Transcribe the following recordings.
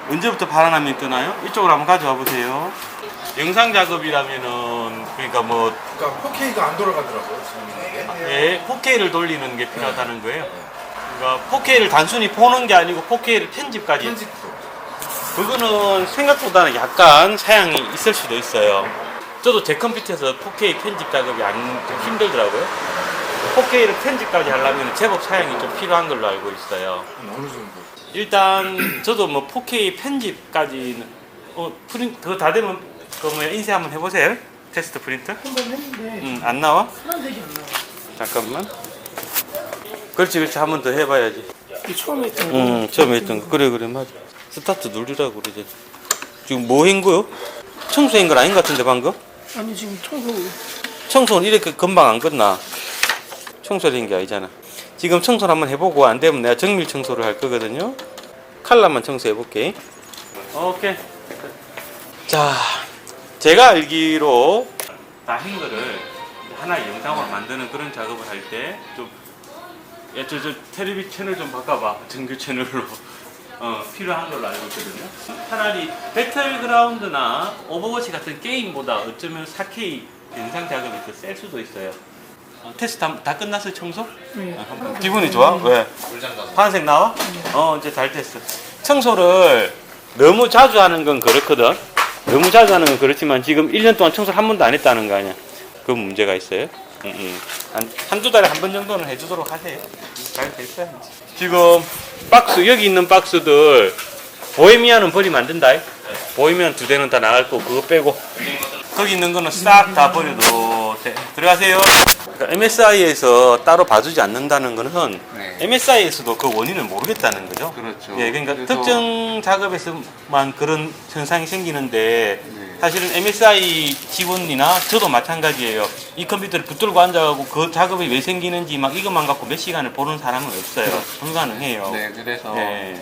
언제부터 바람이 뜨나요? 이쪽으로 한번 가져와 보세요. 영상 작업이라면은 그러니까 뭐 그러니까 4K가 안 돌아가더라고요 지금 이게. 4K를 돌리는 게 필요하다는 거예요. 그러니까 4K를 단순히 보는 게 아니고 4K를 편집까지. 편집도. 그거는 생각보다는 약간 사양이 있을 수도 있어요. 저도 제 컴퓨터에서 4K 편집 작업이 좀 힘들더라고요. 4K를 편집까지 하려면 제법 사양이 좀 필요한 걸로 알고 있어요. 어느 정도? 일단 저도 뭐 4K 편집까지는 프린트 그거 다 되면 그 뭐야 인쇄 한번 해보세요. 테스트 프린트. 한번 했는데 안 나와? 순환되지 않나요? 잠깐만. 그렇지 한 번 더 해봐야지. 이 처음에 했던 거. 처음에 했던 거 그래 맞아. 스타트 누르라고 그러지. 지금 뭐 한 거요? 청소한 건 아닌 것 같은데 방금? 아니 지금 청소는 이렇게 금방 안 끝나. 청소를 한 게 아니잖아. 지금 청소를 한번 해보고 안 되면 내가 정밀 청소를 할 거거든요. 칼라만 청소해 볼게. 오케이. 자, 제가 알기로 다 한 거를 하나의 영상으로 만드는 그런 작업을 할 때 좀 저 텔레비 채널 좀 바꿔봐. 정규 채널로. 필요한 걸로 알고 있거든요. 차라리 배틀그라운드나 오버워치 같은 게임보다 어쩌면 4K 영상 작업이 더 셀 수도 있어요. 테스트 다 끝났어요, 청소? 네. 기분이 좋아? 왜? 파란색 나와? 이제 잘 됐어. 청소를 너무 자주 하는 건 그렇거든. 너무 자주 하는 건 그렇지만 지금 1년 동안 청소를 한 번도 안 했다는 거 아니야. 그 문제가 있어요. 한두 달에 한 번 정도는 해주도록 하세요. 잘 될 거야. 지금 박스, 여기 있는 박스들 보헤미안은 버리면 안 된다. 보헤미안 2대는 다 나갈 거고 그거 빼고 거기 있는 거는 싹 다 버려도 돼. 들어가세요. 그러니까 MSI에서 따로 봐주지 않는다는 거는 MSI에서도 그 원인을 모르겠다는 거죠. 그렇죠. 예, 그러니까 그래서 특정 작업에서만 그런 현상이 생기는데 사실은 MSI 직원이나 저도 마찬가지예요. 이 컴퓨터를 붙들고 앉아가고 그 작업이 왜 생기는지 막 이것만 갖고 몇 시간을 보는 사람은 없어요. 불가능해요. 네, 그래서 예.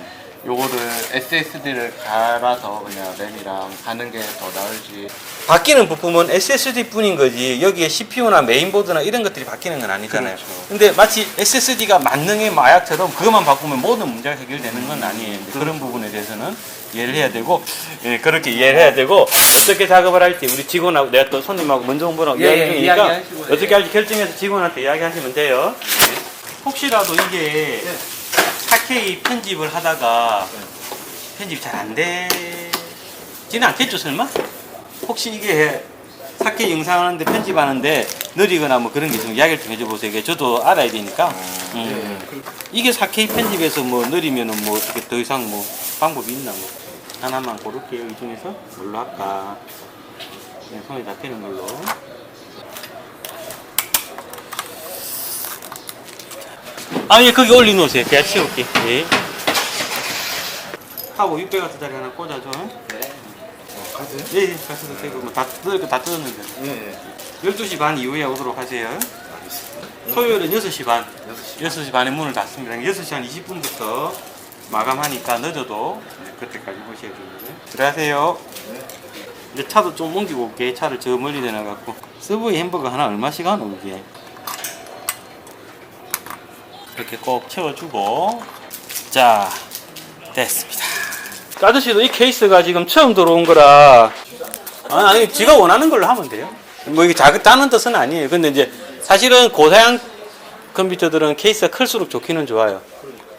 요거를 SSD를 갈아서 그냥 램이랑 가는 게 더 나을지. 바뀌는 부품은 SSD 뿐인 거지 여기에 CPU나 메인보드나 이런 것들이 바뀌는 건 아니잖아요. 그렇죠. 근데 마치 SSD가 만능의 마약처럼 그것만 바꾸면 모든 문제가 해결되는 건 아니에요. 그런 부분에 대해서는 이해를 해야 되고, 예, 그렇게 이해를 해야 되고, 어떻게 작업을 할지 우리 직원하고 내가 또 손님하고 먼저 공부하고 이야기 중이니까 어떻게 할지 결정해서 직원한테 이야기하시면 돼요. 혹시라도 이게 4K 편집을 하다가 편집이 잘 안 되지는 않겠죠, 설마? 혹시 이게 4K 영상 하는데 편집하는데 느리거나 뭐 그런 게 좀 이야기를 좀 해줘 보세요. 이게 저도 알아야 되니까. 이게 4K 편집에서 뭐 느리면은 뭐 어떻게 더 이상 뭐 방법이 있나 뭐. 하나만 고를게요. 이 중에서 뭘로 할까? 그냥 손에 잡히는 걸로. 예, 거기 올려놓으세요. 제가 치울게. 예. 하고 600W짜리 하나 꽂아줘. 가세요? 예, 가셔도 되고, 뭐, 다 뜯었는데. 네. 12시 반 이후에 오도록 하세요. 알겠습니다. 토요일은 6시 반. 6시. 6시 반에 문을 닫습니다. 6시 한 20분부터 마감하니까 늦어도 그때까지 보셔야 됩니다. 들어가세요. 이제 차도 좀 옮기고 올게. 차를 저 멀리 내놔갖고. 서브웨이 햄버거 하나 얼마씩 하노, 이게? 이렇게 꼭 채워주고. 자, 됐습니다. 아저씨도 이 케이스가 지금 처음 들어온 거라 아니 지가 원하는 걸로 하면 돼요. 뭐 이게 작다는 뜻은 아니에요. 근데 이제 사실은 고사양 컴퓨터들은 케이스가 클수록 좋기는 좋아요.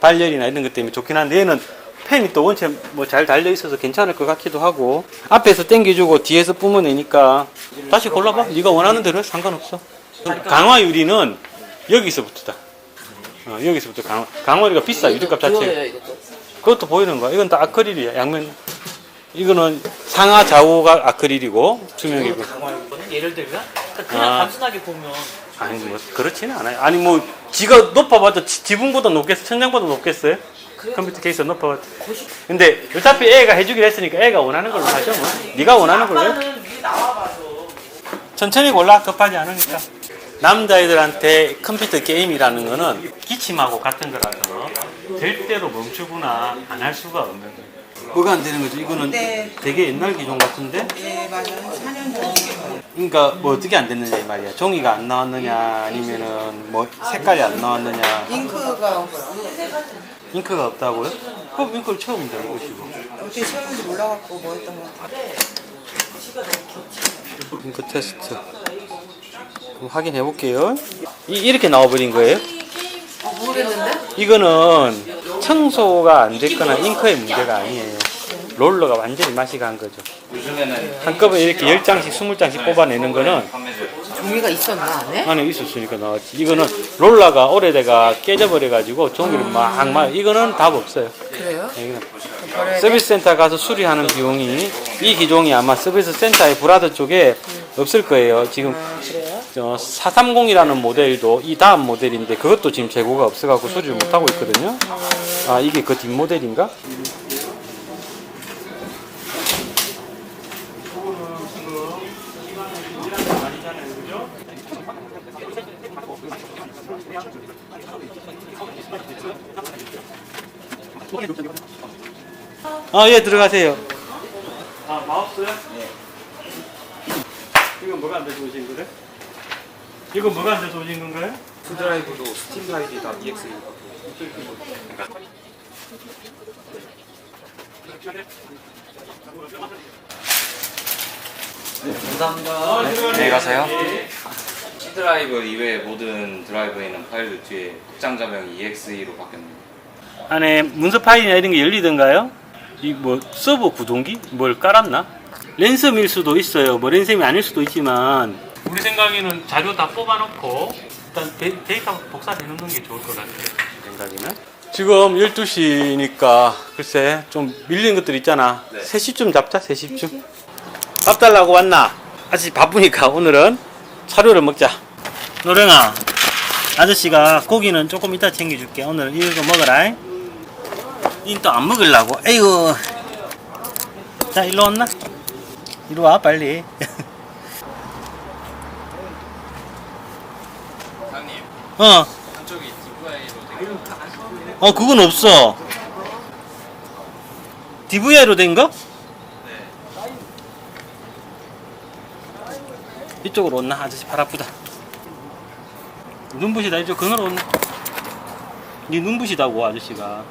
발열이나 이런 것 때문에 좋긴 한데 얘는 펜이 또 원체 뭐 잘 달려 있어서 괜찮을 것 같기도 하고 앞에서 당겨주고 뒤에서 뿜어내니까 다시 골라봐. 네가 원하는 대로 상관없어. 강화 유리는 여기서부터다. 여기서부터 강화유리가 비싸. 유리값 자체. 그것도 보이는 거야. 이건 다 아크릴이야. 양면. 이거는 상하 좌우가 아크릴이고 투명이고. 예를 들면 그냥 단순하게 보면 아니 뭐 그렇지는 않아요. 아니 뭐 지가 높아봤자 지붕보다 높겠어? 천장보다 높겠어요? 컴퓨터 케이스 높아봤자. 근데 어차피 애가 해주기로 했으니까 애가 원하는 걸로 하죠. 뭐. 네가 원하는 걸로 해. 위에 나와봐서 천천히 골라. 급하지 않으니까. 남자애들한테 컴퓨터 게임이라는 거는 기침하고 같은 거라서 절대로 멈추거나 안 할 수가 없는 거예요. 뭐가 안 되는 거죠? 이거는 네. 되게 옛날 기종 같은데? 네, 맞아요. 4년 전에. 그러니까 뭐 어떻게 안 됐느냐 이 말이야. 종이가 안 나왔느냐 아니면은 뭐 색깔이 안 나왔느냐. 잉크가 없어. 잉크가 없다고요? 그럼 잉크를 처음 들어보시고. 어떻게 채우는지 몰라갖고 뭐 했던 것 같아. 잉크 테스트 한번 확인해 볼게요. 이렇게 나와버린 거예요? 모르겠는데? 이거는 청소가 안 됐거나 잉크의 문제가 아니에요. 롤러가 완전히 맛이 간 거죠. 요즘에는 한꺼번에 이렇게 10장씩 20장씩 뽑아내는 거는 종이가 있었나 안에? 안에 있었으니까 나왔지. 이거는 롤러가 오래돼가 깨져버려가지고 종이를 막 이거는 답 없어요. 그래요? 이거는 버려야 돼? 서비스 센터 가서 수리하는 비용이 이 기종이 아마 서비스 센터의 브라더 쪽에 없을 거예요. 지금 그래요? 430이라는 모델도 이 다음 모델인데 그것도 지금 재고가 없어갖고 수리를 못하고 있거든요. 아 이게 그 뒷모델인가? 예, 들어가세요. 아, 마우스요? 네. 이건 뭐가 안 돼서 오신 거래? 이건 뭐가 안 돼서 오신 건가요? 드라이브도 스팀 드라이브 다 EX 감사합니다. 안녕히 가세요. C 드라이브 이외의 모든 드라이브에 있는 파일들 뒤에 극장 자명이 EXE로 바뀌었네요. 안에 문서 파일이나 이런 게 열리던가요? 이 뭐 서버 구동기? 뭘 깔았나? 랜섬일 수도 있어요. 뭐 랜섬이 아닐 수도 있지만 우리 생각에는 자료 다 뽑아놓고 일단 데이터 복사해 놓는 게 좋을 것 같아요. 생각에는. 지금 12시니까 글쎄 좀 밀린 것들 있잖아. 네. 3시쯤 잡자. 3시쯤. 밥 달라고 왔나? 아직 바쁘니까 오늘은 사료를 먹자. 노랭아, 아저씨가 고기는 조금 이따 챙겨줄게. 오늘 이거 먹어라. 니 또 안 먹으려고. 에이구. 자, 일로 왔나? 이리 와, 빨리. 사장님, 어, 한쪽이 DVI로 되게 그건 없어. DVI로 된 거? 네. 이쪽으로 온나? 아저씨 팔 아프다. 눈부시다. 이쪽 그늘로 온나? 니 눈부시다고, 아저씨가.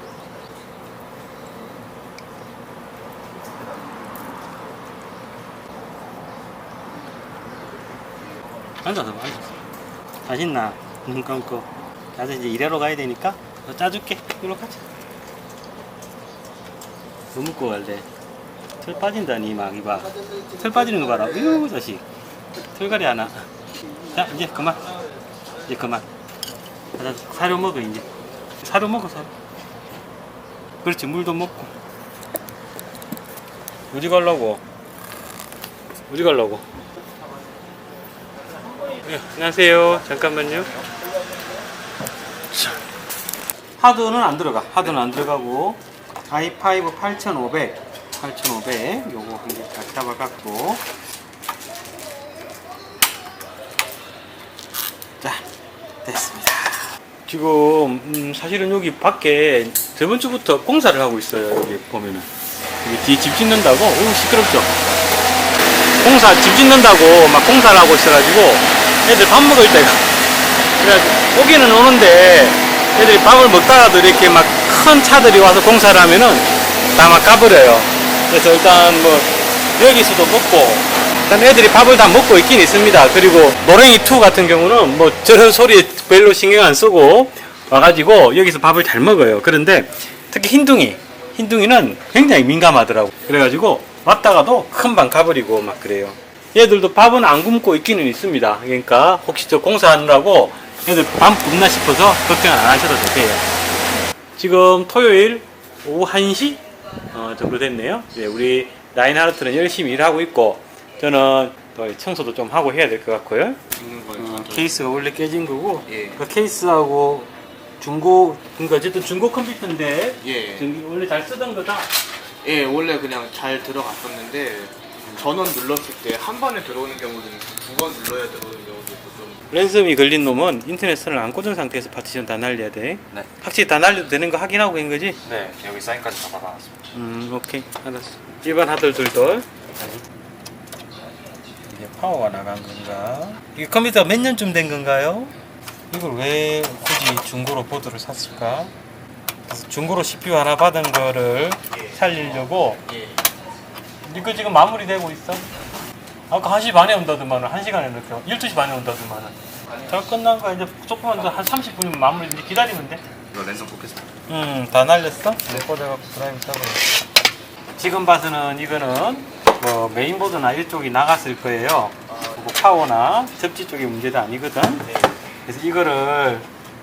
앉아서 봐, 앉아서. 맛있나? 눈 감고. 나도 이제 일하러 가야 되니까 더 짜줄게. 이리로 가자. 뭐 먹고 갈래? 털 빠진다니, 막, 이봐. 털 빠지는 거 봐라. 으유, 자식. 털갈이 하나. 자, 이제 그만. 이제 그만. 가자, 사료 먹어, 이제. 사료 먹어, 사료. 그렇지, 물도 먹고. 어디 가려고? 어디 가려고? 네, 안녕하세요. 잠깐만요. 자, 하드는 안 들어가. 하드는 안 들어가고 i5 8500 요거 한 개 딱 잡아갖고 자, 됐습니다. 지금 사실은 여기 밖에 저번 주부터 공사를 하고 있어요. 여기 보면은 여기 뒤에 집 짓는다고. 오, 시끄럽죠? 집 짓는다고 막 공사를 하고 있어가지고 애들 밥 먹을 때가 그래가지고 오기는 오는데 애들이 밥을 먹다가도 이렇게 막 큰 차들이 와서 공사를 하면은 다 막 가버려요. 그래서 일단 뭐 여기서도 먹고 일단 애들이 밥을 다 먹고 있긴 있습니다. 그리고 노랭이2 같은 경우는 뭐 저런 소리에 별로 신경 안 쓰고 와가지고 여기서 밥을 잘 먹어요. 그런데 특히 흰둥이는 굉장히 민감하더라고. 그래가지고 왔다가도 금방 가버리고 막 그래요. 얘들도 밥은 안 굶고 있기는 있습니다. 그러니까 혹시 저 공사하느라고 얘들 밥 굶나 싶어서 걱정 안 하셔도 되세요. 지금 토요일 오후 1시 정도 됐네요. 이제 우리 라인하르트는 열심히 일하고 있고 저는 또 청소도 좀 하고 해야 될 것 같고요. 케이스가 원래 깨진 거고 예. 그 케이스하고 중고, 그러니까 어쨌든 중고 컴퓨터인데 예. 원래 잘 쓰던 거다. 예, 원래 그냥 잘 들어갔었는데 전원 눌렀을 때 한 번에 들어오는 경우도 있고 두 번 눌러야 들어오는 경우도 있고 좀 랜섬이 걸린 놈은 인터넷 선을 안 꽂은 상태에서 파티션 다 날려야 돼. 네. 확실히 다 날려도 되는 거 확인하고 있는 거지? 네, 여기 사인까지 다 받아놨습니다. 오케이. 알았어. 일반 하들 둘돌. 이게 파워가 나간 건가? 이게 컴퓨터가 몇 년쯤 된 건가요? 이걸 왜 굳이 중고로 보드를 샀을까? 중고로 CPU 하나 받은 거를 살리려고 이거 지금 마무리되고 있어. 아까 1시 반에 온다더만 1시간에 이렇게 12시 반에 온다더만 다 끝난 거야. 이제 조금만 더 한 30분이면 마무리. 이제 기다리면 돼. 이거 랜선 꽂겠습니다. 다 날렸어? 내 꽂아갖고 드라이브 타고. 지금 봐서는 이거는 뭐 메인보드나 이쪽이 나갔을 거예요. 그리고 파워나 접지 쪽이 문제도 아니거든. 그래서 이거를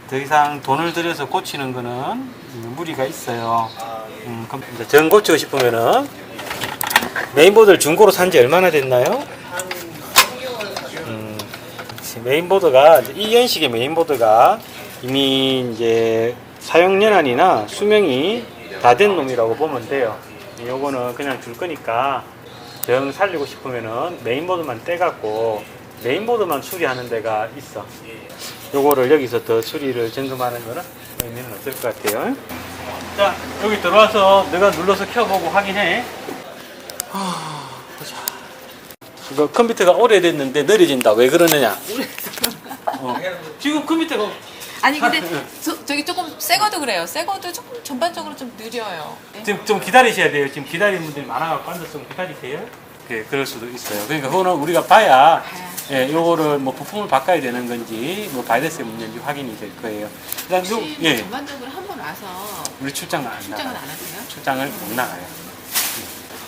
더 이상 돈을 들여서 고치는 거는 무리가 있어요. 그럼 이제 정 고치고 싶으면은 메인보드를 중고로 산 지 얼마나 됐나요? 메인보드가 이 연식의 메인보드가 이미 이제 사용연한이나 수명이 다 된 놈이라고 보면 돼요. 요거는 그냥 줄 거니까 정 살리고 싶으면은 메인보드만 떼갖고 메인보드만 수리하는 데가 있어. 요거를 여기서 더 수리를 점검하는 거는 의미는 없을 것 같아요. 자, 여기 들어와서 내가 눌러서 켜보고 확인해. 보자. 이거 컴퓨터가 오래됐는데 느려진다. 왜 그러느냐? 지금 컴퓨터가 아니 근데 저기 조금 새 거도 그래요. 새 거도 조금 전반적으로 좀 느려요. 지금 좀 기다리셔야 돼요. 지금 기다리는 분들이 많아갖고 앉아서 좀 기다리세요. 네, 그럴 수도 있어요. 그러니까 그거는 우리가 봐야 예, 요거를 뭐 부품을 바꿔야 되는 건지 뭐 바이러스의 문제인지 확인이 될 거예요. 일단 요, 혹시 예, 전반적으로 한 번 와서 우리 출장은 안 출장은 나가요. 안 하세요? 출장을 못 나가요.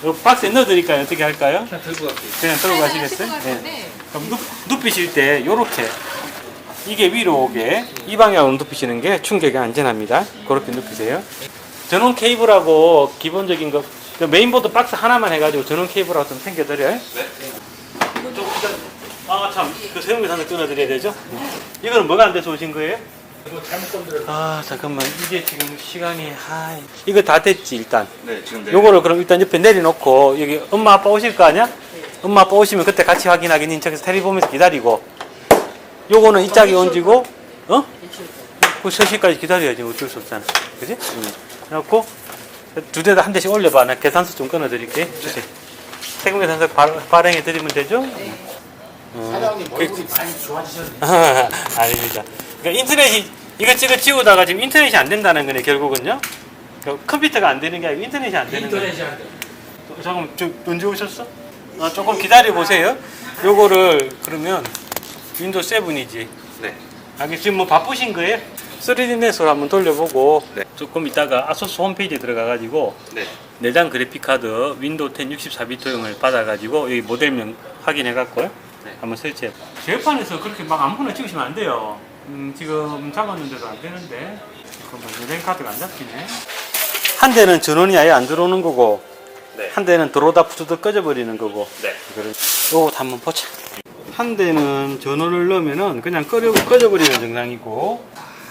요 박스에 넣어드릴까요? 어떻게 할까요? 그냥 들고 갈게요. 그냥 들고 하실 가시겠어요? 것 네. 같은데 그럼 눕히실 때 요렇게 이게 위로 오게 이 방향으로 눕히시는 게 충격이 안전합니다. 그렇게 눕히세요. 전원 케이블하고 기본적인 거 메인보드 박스 하나만 해가지고 전원 케이블하고 좀 챙겨드려요. 네. 아 참, 그 세용기 하나 끊어드려야 되죠? 이거는 뭐가 안 돼서 오신 거예요? 아 잠깐만 이게 지금 시간이 이거 다 됐지 일단. 네, 지금 네. 요거를 그럼 일단 옆에 내려놓고 여기 엄마 아빠 오실 거 아니야? 엄마 아빠 오시면 그때 같이 확인하긴 인척에서 테레비 보면서 기다리고 요거는 이 짝이 얹고 그 3시까지 기다려야지 어쩔 수 없잖아 그지? 그래갖고 두 대 다 한 대씩 올려봐. 나 계산서 좀 끊어드릴게. 주세요. 세금 계산서 발행해 드리면 되죠? 사장님 얼굴이 많이 좋아지셨네. 아닙니다. 그러니까 인터넷이 이것저것 지우다가 지금 인터넷이 안 된다는 거네 결국은요. 그러니까 컴퓨터가 안 되는 게 아니고 인터넷이 안 되는 거예요. 인터넷이 안 돼. 잠깐만 언제 오셨어? 조금 기다려 보세요. 요거를 그러면 윈도우 7이지. 네. 지금 뭐 바쁘신 거예요? 3D 넷으로 한번 돌려보고 네. 조금 이따가 아소스 홈페이지에 들어가가지고 네. 내장 그래픽카드 윈도우 10 64비트용을 받아가지고 여기 모델명 확인해갖고 네. 한번 설치해. 제어판에서 그렇게 막 아무거나 찍으시면 안 돼요. 지금 잡았는데도 안 되는데 잠깐만 내장 카드가 안 잡히네. 한 대는 전원이 아예 안 들어오는 거고 네. 한 대는 들어오다 푸드득 꺼져버리는 거고 네. 이거를 요거 한번 보자. 한 대는 전원을 넣으면은 그냥 꺼져버리는 증상이고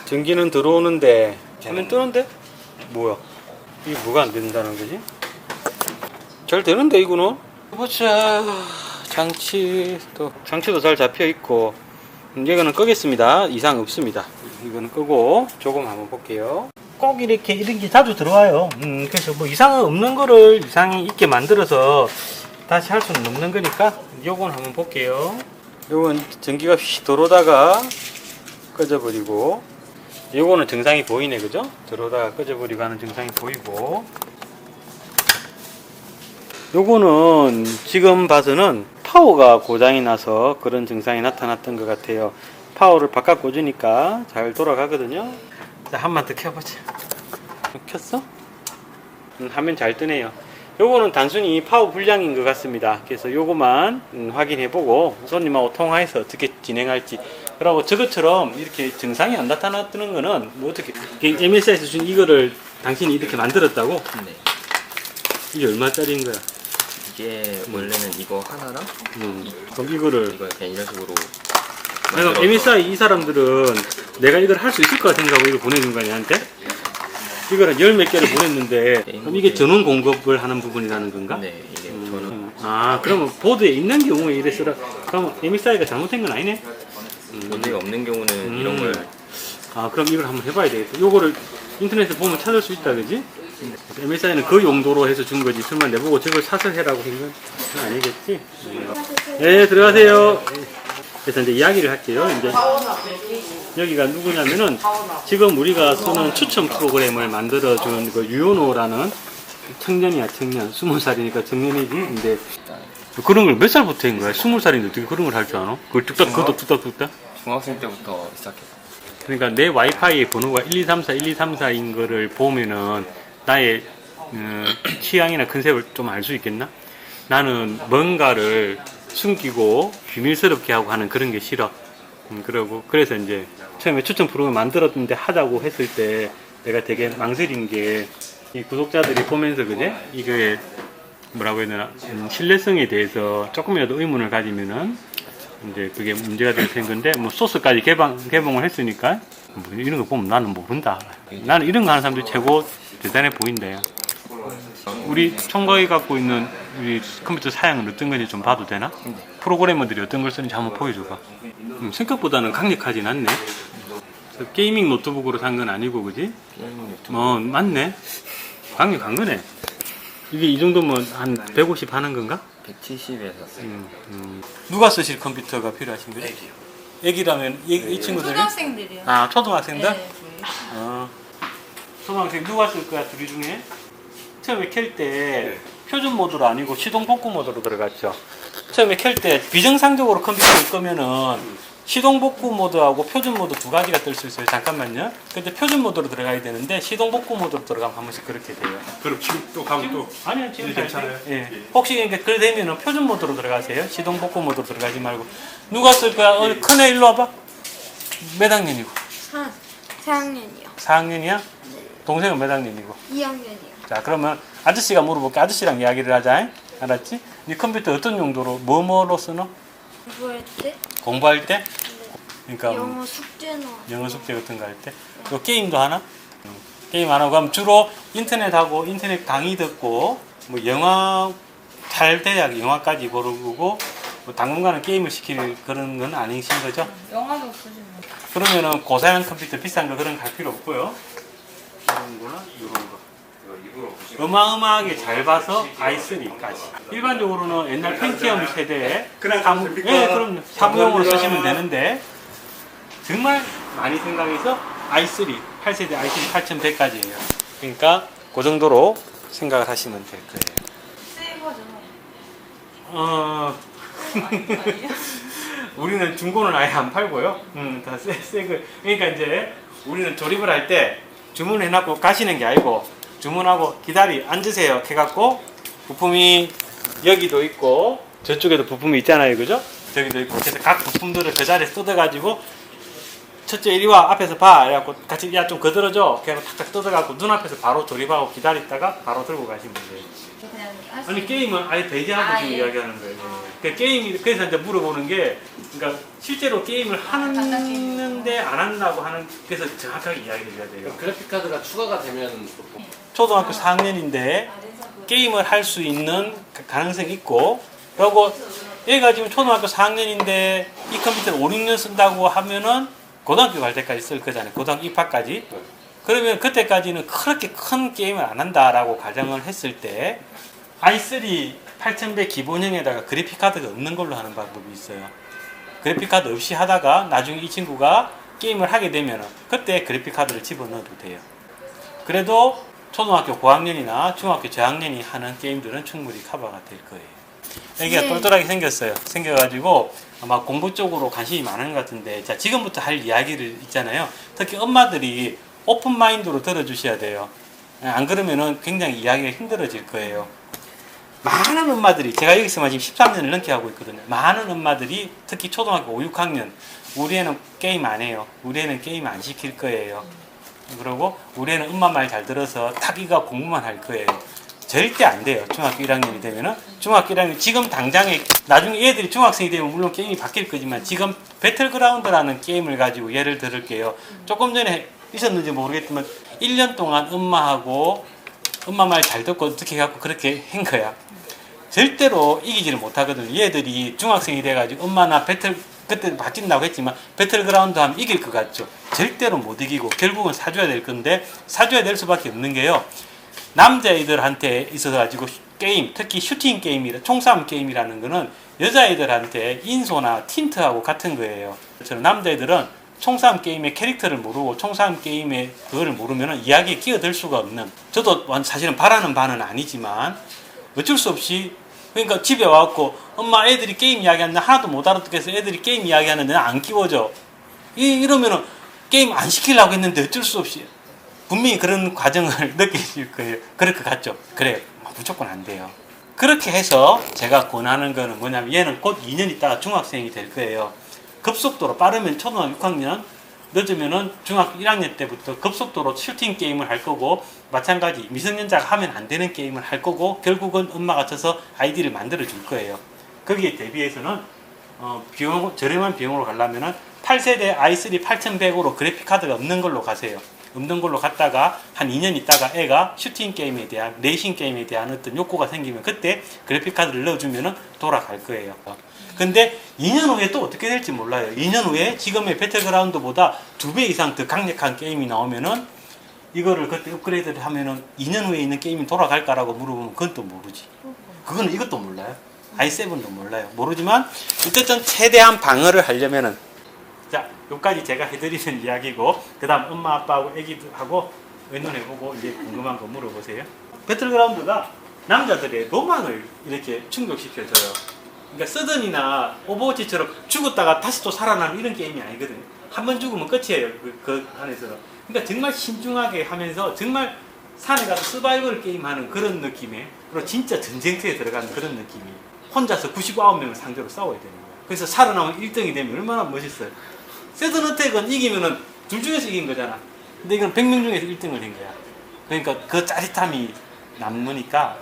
전기는 들어오는데 화면 뜨는데? 뭐야? 이게 뭐가 안 된다는 거지? 잘 되는데 이거는? 보자. 장치도 잘 잡혀 있고 이거는 끄겠습니다. 이상 없습니다. 이거는 끄고 조금 한번 볼게요. 꼭 이렇게 이런 게 자주 들어와요. 그래서 뭐 이상은 없는 거를 이상이 있게 만들어서 다시 할 수는 없는 거니까 요건 한번 볼게요. 요건 전기가 휘 들어오다가 꺼져버리고 요거는 증상이 보이네 그죠? 들어오다가 꺼져버리고 하는 증상이 보이고 요거는 지금 봐서는 파워가 고장이 나서 그런 증상이 나타났던 것 같아요. 파워를 바깥 꽂으니까 잘 돌아가거든요. 자, 한 번 더 켜보자. 켰어? 화면 잘 뜨네요. 요거는 단순히 파워 불량인 것 같습니다. 그래서 요거만 확인해보고 손님하고 통화해서 어떻게 진행할지. 그리고 저것처럼 이렇게 증상이 안 나타났다는 거는 뭐 어떻게 MSI에서 준 이거를 당신이 이렇게 만들었다고? 네. 이게 얼마짜리인 거야? 이게 원래는 이거 하나랑 그럼 이거를 이거 그냥 이런 식으로 아니, 그럼 MSI 이 사람들은 내가 이걸 할 수 있을 것 생각하고 이거 보내준 거 아니한테? 이거를 10몇 개를 보냈는데 그럼 이게 전원 공급을 하는 부분이라는 건가? 네 이게 저는 그러면 보드에 있는 경우에 이래서라 그럼 MSI가 잘못된 건 아니네? 보드가 없는 경우는 이런 걸 그럼 이걸 한번 해봐야 되겠다. 요거를 인터넷에 보면 찾을 수 있다 그지? MSI는 그 용도로 해서 준 거지 설마 내보고 저걸 사서 해라고 한 건 아니겠지? 네, 들어가세요. 그래서 이제 이야기를 할게요. 이제 여기가 누구냐면은 지금 우리가 쓰는 추천 프로그램을 만들어준 그 유연호라는 청년이야, 청년. 20살이니까 청년이지. 근데 그런 걸 몇 살부터 한 거야? 20살인데 어떻게 그런 걸 할 줄 아노? 그걸 그것도 뚝딱뚝딱? 중학생 때부터 시작했어요. 그러니까 내 와이파이의 번호가 1234인 거를 보면은 나의 취향이나 컨셉을 좀 알 수 있겠나? 나는 뭔가를 숨기고 비밀스럽게 하고 하는 그런 게 싫어. 그래서 이제 처음에 추천 프로그램 만들었는데 하자고 했을 때 내가 되게 망설인 게 이 구독자들이 보면서 그제 이게 뭐라고 해야 되나 신뢰성에 대해서 조금이라도 의문을 가지면은 이제 그게 문제가 될 텐데 뭐 소스까지 개봉을 했으니까 뭐 이런 거 보면 나는 모른다. 나는 이런 거 하는 사람들이 최고 대단해 보인다. 우리 총각이 갖고 있는 우리 컴퓨터 사양은 어떤 건지 좀 봐도 되나? 프로그래머들이 어떤 걸 쓰는지 한번 보여줘봐. 생각보다는 강력하진 않네. 게이밍 노트북으로 산 건 아니고 그지? 맞네. 강력한 거네. 이게 이 정도면 한 150 하는 건가? 170에 샀어요. 누가 쓰실 컴퓨터가 필요하신 거예요? 애기라면 이 친구들이? 초등학생들이요. 아, 초등학생들? 네. 초등학생 누가 쓸 거야, 둘이 중에? 처음에 켤 때 표준 모드로 아니고 시동 복구 모드로 들어갔죠. 처음에 켤 때 비정상적으로 컴퓨터를 끄면은 시동 복구 모드하고 표준 모드 두 가지가 뜰 수 있어요. 잠깐만요. 근데 표준 모드로 들어가야 되는데 시동 복구 모드로 들어가면 한 번씩 그렇게 돼요. 그럼 지금 또 가면 또 아니요, 지금 괜찮아요? 예. 혹시 그러니까 그래 되면은 표준 모드로 들어가세요. 시동 복구 모드로 들어가지 말고. 누가 쓸 거야? 큰애 일로 와봐. 몇 학년이고? 4학년이요. 4학년이야? 동생은 몇 학년이고? 2학년이요. 자, 그러면 아저씨가 물어볼게. 아저씨랑 이야기를 하자. 알았지? 네 컴퓨터 어떤 용도로, 뭐로 쓰노? 공부할 때 공부할 때? 그러니까 영어 숙제나 영어 숙제 같은 거 할 때? 또 게임도 하나? 게임 안 하고 그럼 주로 인터넷하고 인터넷 강의 듣고 뭐 영화 잘 돼야 영화까지 고르고 뭐 당분간은 게임을 시킬 그런 건 아니신 거죠? 영화도 없으시면. 그러면은 고사양 컴퓨터 비싼 거 그런 거 갈 필요 없고요. 이런 거나 이런 거. 어마어마하게 잘 봐서 i3까지. 일반적으로는 옛날 펜티엄 세대에 그럼요. 사무용으로 쓰시면 되는데 정말 많이 생각해서 i3, 8세대 i3 8100까지예요. 그러니까 그 정도로 생각을 하시면 될 거예요. 세이버죠. 우리는 중고는 아예 안 팔고요. 다 새 거. 그러니까 이제 우리는 조립을 할 때 주문해놓고 가시는 게 아니고 주문하고 앉으세요 해갖고 부품이 여기도 있고 저쪽에도 부품이 있잖아요, 그죠? 저기도 있고 그래서 각 부품들을 그 자리에 뜯어가지고 첫째 이리 와 앞에서 봐 그래갖고 같이 야 좀 거들어줘 그래갖고 탁탁 뜯어갖고 눈앞에서 바로 조립하고 기다리다가 바로 들고 가시면 돼요. 그냥 할수 아니 게임은 아예 배제하고 지금 예. 이야기하는 거예요. 그러니까 게임이 그래서 이제 물어보는 게 그러니까 실제로 게임을 하는데 안 한다고 하는 그래서 정확하게 이야기를 해야 돼요. 그래픽 카드가 추가가 되면 초등학교 4학년인데 게임을 할 수 있는 가능성이 있고 그리고 얘가 지금 초등학교 4학년인데 이 컴퓨터를 5, 6년 쓴다고 하면은 고등학교 갈 때까지 쓸 거잖아요. 고등학교 입학까지. 그러면 그때까지는 그렇게 큰 게임을 안 한다라고 가정을 했을 때 i3 8100 기본형에다가 그래픽카드가 없는 걸로 하는 방법이 있어요. 그래픽카드 없이 하다가 나중에 이 친구가 게임을 하게 되면 그때 그래픽카드를 집어넣어도 돼요. 그래도 초등학교 고학년이나 중학교 저학년이 하는 게임들은 충분히 커버가 될 거예요. 애기가 네. 똘똘하게 생겼어요. 생겨가지고 아마 공부 쪽으로 관심이 많은 것 같은데 자 지금부터 할 이야기를 있잖아요. 특히 엄마들이 오픈 마인드로 들어주셔야 돼요. 안 그러면은 굉장히 이야기가 힘들어질 거예요. 많은 엄마들이 제가 여기서만 지금 13년을 넘게 하고 있거든요. 많은 엄마들이 특히 초등학교 5, 6학년 우리 애는 게임 안 해요. 우리 애는 게임 안 시킬 거예요. 그리고 우리 애는 엄마 말 잘 들어서 타기가 공부만 할 거예요. 절대 안 돼요. 중학교 1학년이 되면은 중학교 1학년 지금 당장에 나중에 애들이 중학생이 되면 물론 게임이 바뀔 거지만 지금 배틀그라운드라는 게임을 가지고 예를 들을게요. 조금 전에 있었는지 모르겠지만 1년 동안 엄마하고 엄마 말 잘 듣고 어떻게 해갖고 그렇게 한 거야. 절대로 이기지를 못하거든요. 얘들이 중학생이 돼가지고 엄마나 그때 바뀐다고 했지만 배틀그라운드 하면 이길 것 같죠. 절대로 못 이기고 결국은 사줘야 될 건데 사줘야 될 수밖에 없는 게요. 남자애들한테 있어서 가지고 게임, 특히 슈팅 게임이라 총싸움 게임이라는 거는 여자애들한테 인소나 틴트하고 같은 거예요. 저는 남자애들은 총싸움 게임의 캐릭터를 모르고 총싸움 게임의 그거를 모르면 이야기에 끼어들 수가 없는, 저도 사실은 바라는 바는 아니지만 어쩔 수 없이, 그러니까 집에 와갖고 엄마 애들이 게임 이야기하는데 하나도 못 알아듣겠어, 애들이 게임 이야기하는데 나 안 끼워져, 이러면은 게임 안 시키려고 했는데 어쩔 수 없이 분명히 그런 과정을 느끼실 거예요. 그럴 것 같죠? 그래요. 무조건 안 돼요. 그렇게 해서 제가 권하는 거는 뭐냐면, 얘는 곧 2년 있다가 중학생이 될 거예요. 급속도로, 빠르면 초등학교 6학년, 늦으면은 중학교 1학년 때부터 급속도로 슈팅 게임을 할 거고, 마찬가지 미성년자가 하면 안 되는 게임을 할 거고, 결국은 엄마가 쳐서 아이디를 만들어 줄 거예요. 거기에 대비해서는 저렴한 비용으로 가려면은 8세대 i3 8100으로 그래픽 카드가 없는 걸로 가세요. 없는 걸로 갔다가 한 2년 있다가 애가 슈팅 게임에 대한, 레이싱 게임에 대한 어떤 욕구가 생기면 그때 그래픽 카드를 넣어주면은 돌아갈 거예요. 근데 2년 후에 또 어떻게 될지 몰라요. 2년 후에 지금의 배틀그라운드보다 2배 이상 더 강력한 게임이 나오면은, 이거를 그때 업그레이드를 하면은 2년 후에 있는 게임이 돌아갈까라고 물어보면 그건 또 모르지. 그건 이것도 몰라요. i7도 몰라요. 모르지만 어쨌든 최대한 방어를 하려면은, 자, 여기까지 제가 해드리는 이야기고, 그 다음 엄마 아빠하고 애기들하고 의논해보고 이제 궁금한 거 물어보세요. 배틀그라운드가 남자들의 로망을 이렇게 충족시켜줘요. 그러니까 서든이나 오버워치처럼 죽었다가 다시 또 살아나는 이런 게임이 아니거든요. 한 번 죽으면 끝이에요. 그 안에서는. 그러니까 정말 신중하게 하면서 정말 산에 가서 서바이벌 게임하는 그런 느낌에, 그리고 진짜 전쟁터에 들어가는 그런 느낌이, 혼자서 99명을 상대로 싸워야 되는 거예요. 그래서 살아나면 1등이 되면 얼마나 멋있어요. 서든 어택은 이기면은 둘 중에서 이긴 거잖아. 근데 이건 100명 중에서 1등을 된 거야. 그러니까 그 짜릿함이 남으니까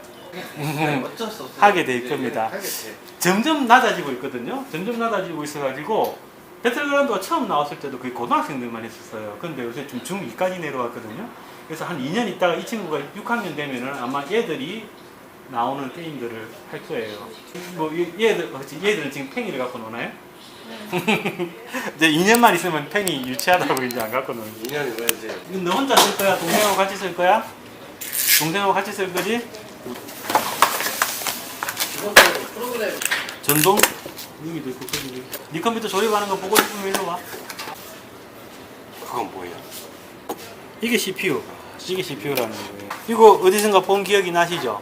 어쩔 수 없어요. 하게 될 겁니다. 점점 낮아지고 있거든요. 점점 낮아지고 있어가지고, 배틀그라운드가 처음 나왔을 때도 거의 고등학생들만 했었어요. 근데 요새 좀 중2까지 내려왔거든요. 그래서 한 2년 있다가 이 친구가 6학년 되면은 아마 얘들이 나오는 게임들을 할 거예요. 뭐 얘들은 지금 팽이를 갖고 노나요? 이제 2년만 있으면 팽이 유치하다고 이제 안 갖고 노는 거예요. 2년이면 이제 이거 너 혼자 쓸 거야? 동생하고 같이 쓸 거야? 동생하고 같이 쓸 거지? 프로그램 전동? 여기도 있고 거기도 있고. 네 컴퓨터 조립하는 거 보고 싶으면 일로 와. 그건 뭐예요? 이게 CPU. 이게 CPU라는 거예요. 이거 어디선가 본 기억이 나시죠?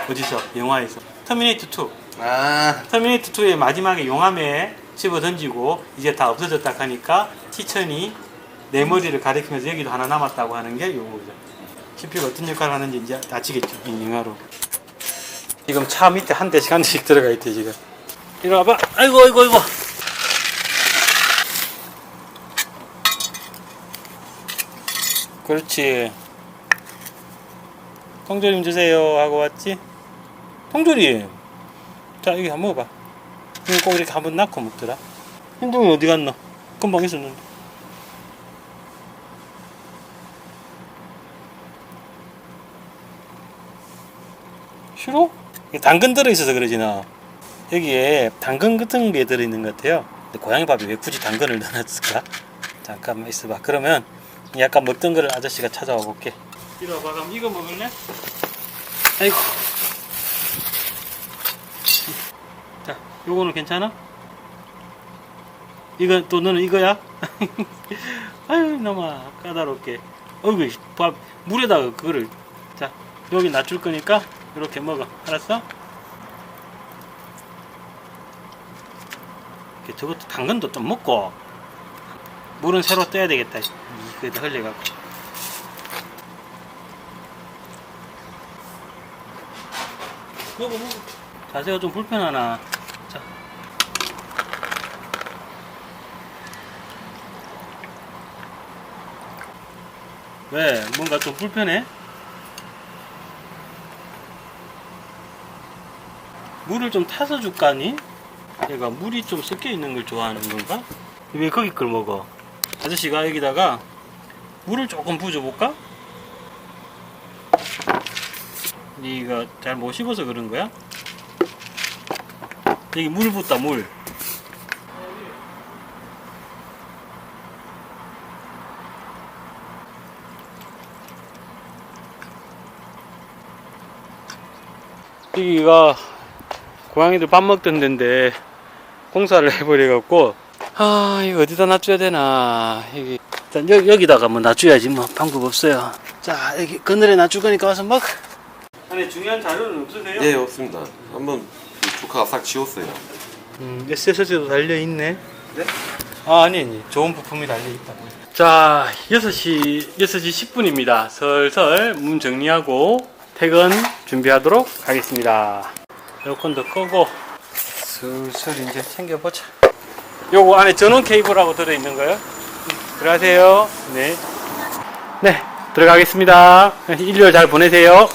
어디서? 영화에서. 터미네이터 2. 아, 터미네이터 2의 마지막에 용암에 집어 던지고 이제 다 없어졌다 하니까 티천이 내 머리를 가리키면서 여기도 하나 남았다고 하는 게 요거죠. CPU가 어떤 역할을 하는지 이제 아시겠죠? 이 영화로. 지금 차 밑에 한 대씩 들어가 있대 지금. 이리 와봐. 아이고. 그렇지. 통조림 주세요 하고 왔지? 통조림. 자, 여기 한번 먹어봐. 이거 꼭 이렇게 한번 넣고 먹더라. hin동이 어디 갔노? 금방 있었는데. 싫어? 이게 당근 들어있어서 그러지 나. 여기에 당근 같은 게 들어있는 것 같아요. 근데 고양이 밥이 왜 굳이 당근을 넣어놨을까? 잠깐만 있어봐. 그러면 약간 먹던 거를 아저씨가 찾아와 볼게. 이리 와봐. 그럼 이거 먹을래? 아이고. 자, 요거는 괜찮아? 이건 또 너는 이거야? 아유, 너무 까다롭게. 어이구, 밥 물에다가 그거를. 자, 여기 놔줄 거니까 이렇게 먹어. 알았어? 저것도 당근도 좀 먹고 물은 새로 떠야 되겠다. 이거에다 흘려갖고. 먹어. 자세가 좀 불편하나. 자. 왜? 뭔가 좀 불편해? 물을 좀 타서 줄까니? 얘가 물이 좀 섞여 있는 걸 좋아하는 건가? 왜 거기 걸 먹어? 아저씨가 여기다가 물을 조금 부어줘볼까? 네가 잘 못 씹어서 그런 거야? 여기 물 붓다, 물. 여기가 고양이들 밥 먹던 데인데 공사를 해버려갖고 아, 이거 어디다 놔줘야 되나. 일단 여기다가 뭐 놔줘야지 뭐 방법 없어요. 자, 여기 그늘에 놔줄 거니까 와서 먹. 안에 중요한 자료는 없으세요? 예, 없습니다. 한번 조카가 싹 지웠어요. SSD도 달려있네. 네? 아, 아니. 좋은 부품이 달려있다고. 자, 6시 10분입니다. 슬슬 문 정리하고 퇴근 준비하도록 하겠습니다. 에어컨도 끄고 슬슬 이제 챙겨보자. 요거 안에 전원 케이블하고 들어있는 거요. 들어가세요. 네. 네, 들어가겠습니다. 일요일 잘 보내세요.